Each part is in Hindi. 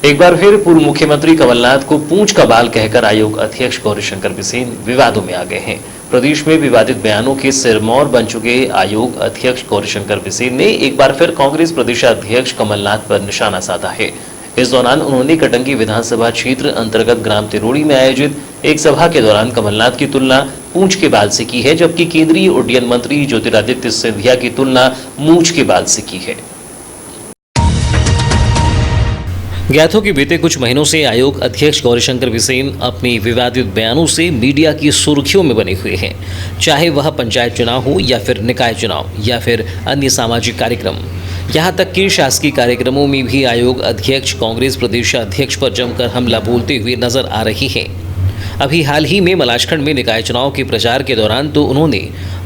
एक बार फिर पूर्व मुख्यमंत्री कमलनाथ को पूंछ का बाल कहकर आयोग अध्यक्ष गौरीशंकर बिसेन विवादों में आ गए हैं। प्रदेश में विवादित बयानों के सिरमौर बन चुके आयोग अध्यक्ष गौरीशंकर बिसेन ने एक बार फिर कांग्रेस प्रदेशाध्यक्ष कमलनाथ पर निशाना साधा है। इस दौरान उन्होंने कटंगी विधानसभा क्षेत्र अंतर्गत ग्राम तिरोड़ी में आयोजित एक सभा के दौरान कमलनाथ की तुलना पूंछ के बाल से की है, जबकि केंद्रीय उड्डयन मंत्री ज्योतिरादित्य सिंधिया की तुलना मूंछ के बाल से की है। ज्ञात हो कि बीते कुछ महीनों से आयोग अध्यक्ष गौरीशंकर बिसेन अपने विवादित बयानों से मीडिया की सुर्खियों में बने हुए हैं, चाहे वह पंचायत चुनाव हो या फिर निकाय चुनाव या फिर अन्य सामाजिक कार्यक्रम। यहां तक कि शासकीय कार्यक्रमों में भी आयोग अध्यक्ष कांग्रेस प्रदेशाध्यक्ष पर जमकर हमला बोलते हुए नजर आ रही हैं। अभी हाल ही में मलाजखंड में निकाय चुनाव के प्रचार के दौरान तो उन्होंने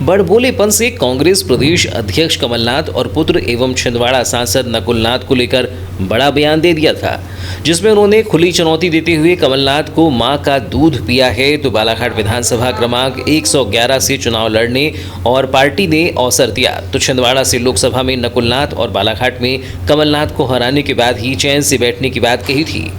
बड़बोलेपन से कांग्रेस प्रदेश अध्यक्ष कमलनाथ और पुत्र एवं छिंदवाड़ा सांसद नकुलनाथ को लेकर बड़ा बयान दे दिया था, जिसमें उन्होंने खुली चुनौती देते हुए कमलनाथ को मां का दूध पिया है तो बालाघाट विधानसभा क्रमांक 111 से चुनाव लड़ने और पार्टी ने अवसर दिया तो छिंदवाड़ा से लोकसभा में नकुलनाथ और बालाघाट में कमलनाथ को हराने के बाद ही चैन से बैठने की बात कही थी।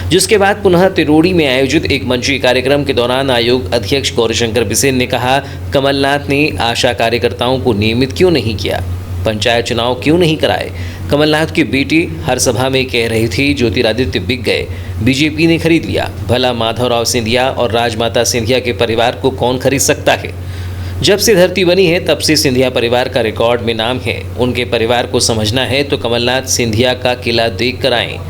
जिसके बाद पुनः तिरोड़ी में आयोजित एक मंची कार्यक्रम के दौरान आयोग अध्यक्ष गौरीशंकर बिसेन ने कहा, कमलनाथ ने आशा कार्यकर्ताओं को नियमित क्यों नहीं किया, पंचायत चुनाव क्यों नहीं कराए। कमलनाथ की बेटी हर सभा में कह रही थी ज्योतिरादित्य बिक गए, बीजेपी ने खरीद लिया, भला माधवराव सिंधिया और राजमाता सिंधिया के परिवार को कौन खरीद सकता है। जब से धरती बनी है तब से सिंधिया परिवार का रिकॉर्ड में नाम है, उनके परिवार को समझना है तो कमलनाथ सिंधिया का किला देख कर आएं।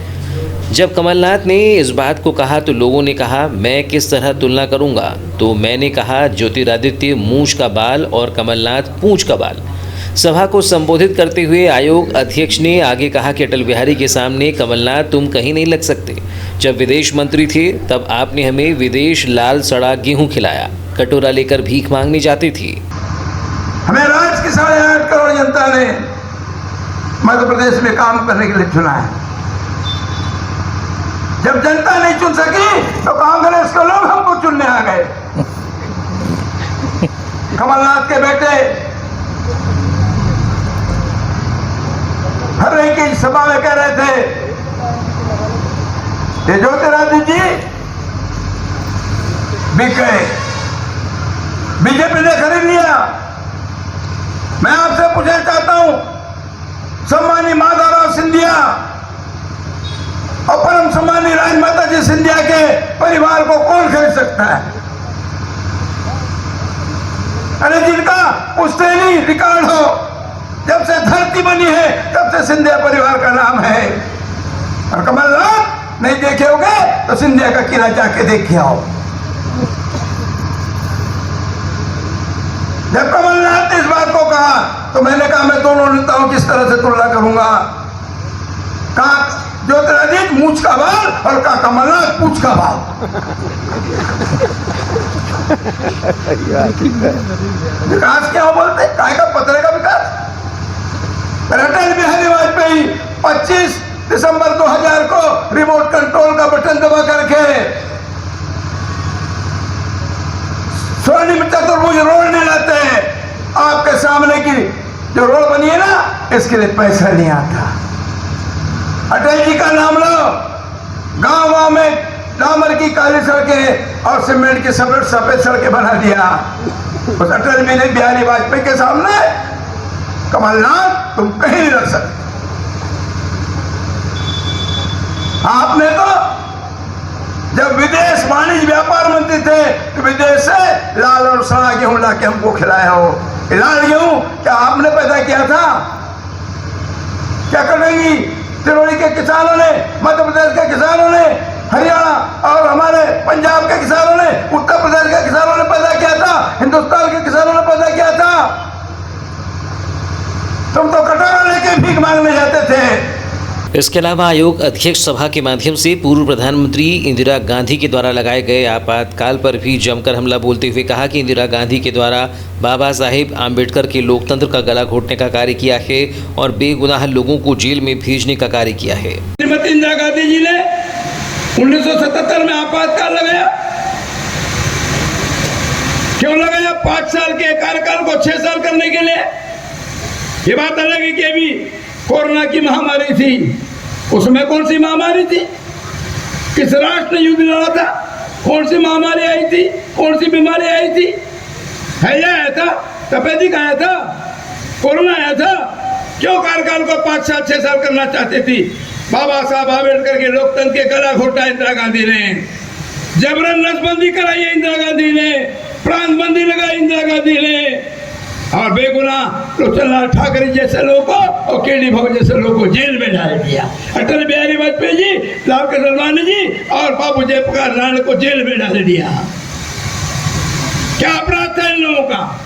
जब कमलनाथ ने इस बात को कहा तो लोगों ने कहा मैं किस तरह तुलना करूंगा, तो मैंने कहा ज्योतिरादित्य मूंछ का बाल और कमलनाथ पूंछ का बाल। सभा को संबोधित करते हुए आयोग अध्यक्ष ने आगे कहा कि अटल बिहारी के सामने कमलनाथ तुम कहीं नहीं लग सकते। जब विदेश मंत्री थे तब आपने हमें विदेश लाल सड़ा गेहूं खिलाया, कटोरा लेकर भीख मांगने जाती थी। हमें राज्य की 8.5 करोड़ जनता ने मध्य प्रदेश में काम करने के लिए चुना है। जब जनता नहीं चुन सकी तो कांग्रेस के लोग हमको चुनने आ गए। कमलनाथ के बेटे हर एक की सभा में कह रहे थे ये ज्योतिरादित्य जी बिक गए, बीजेपी ने खरीद लिया। मैं आपसे पूछना चाहता हूं, सम्मानी माधवराव सिंधिया और परम सम्मानी राजमाता जी सिंधिया के परिवार को कौन खरीद सकता है। अरे जिनका पुश्तैनी रिकॉर्ड हो, जब से धरती बनी है तब से सिंधिया परिवार का नाम है। और कमलनाथ नहीं देखे होगे तो सिंधिया का किला जाके देखे आओ। जब कमलनाथ ने इस बात को कहा तो मैंने कहा मैं दोनों नेताओं की इस तरह से तुलना करूंगा, कहा ज्योतिरादित्य मूंछ का बाल और का कमलनाथ पूंछ का बाल। विकास क्या बोलते, काय का पत्रे का विकास। अटल बिहारी वाजपेयी 25 दिसंबर 2000 को रिमोट कंट्रोल का बटन दबा करके स्वर्णिम चतुर्भुज रोड नहीं लाते हैं। आपके सामने की जो रोड बनी है ना, इसके लिए पैसा नहीं आता। अटल जी का नाम लो, गांव में डामर की काली सड़कें और सीमेंट की सफेद सड़कें बना दिया। उस अटल बिहारी वाजपेयी के सामने कमलनाथ तुम कहीं नहीं रख सकते। आपने तो जब विदेश वाणिज्य व्यापार मंत्री थे तो विदेश से लाल और सड़ा गेहूं लाके हमको खिलाया हो। लाल गेहूं क्या आपने पैदा किया था? क्या करेंगी तिरोड़ी के किसानों ने, मध्य प्रदेश के किसानों ने, हरियाणा और हमारे पंजाब के किसानों ने, उत्तर प्रदेश के किसानों ने पैदा किया था, हिंदुस्तान के किसानों ने पैदा किया था। तुम तो कटोरा लेके भीख मांगने जाते थे। इसके अलावा आयोग अध्यक्ष सभा के माध्यम से पूर्व प्रधानमंत्री इंदिरा गांधी के द्वारा लगाए गए आपातकाल पर भी जमकर हमला बोलते हुए कहा कि इंदिरा गांधी के द्वारा बाबा साहेब आम्बेडकर के लोकतंत्र का गला घोटने का कार्य किया है और बेगुनाह लोगों को जेल में भेजने का कार्य किया है। श्रीमती इंदिरा गांधी जी ने 1977 में आपातकाल लगाया। क्यों लगाया? 5 साल के कार्यकाल को 6 साल करने के लिए। ये बात अलग है कि अभी कोरोना की महामारी थी, उसमें कौन सी महामारी थी? किस राष्ट्र ने युद्ध लड़ा था? कौन सी महामारी आई थी? कौन सी बीमारी आई थी? हैजा आया था? तपेदिक आया था? कोरोना आया था? क्यों कार्यकाल को 5 साल 6 साल करना चाहती थी? बाबा साहब आम्बेडकर के लोकतंत्र के गला घोटा इंदिरा गांधी ने, जबरन नसबंदी कराई है इंदिरा गांधी ने, प्रांत बंदी लगाई इंदिरा गांधी ने, और बेगुनाह लोचनलाल ठाकरे जैसे लोगों को और केडी भाऊ जैसे लोगों को जेल में डाल दिया। अटल बिहारी वाजपेयी जी, लाल कृष्ण अडवाणी जी और बाबू जयप्रकाश नारायण को जेल में डाल दिया। क्या अपराध था इन लोगों का?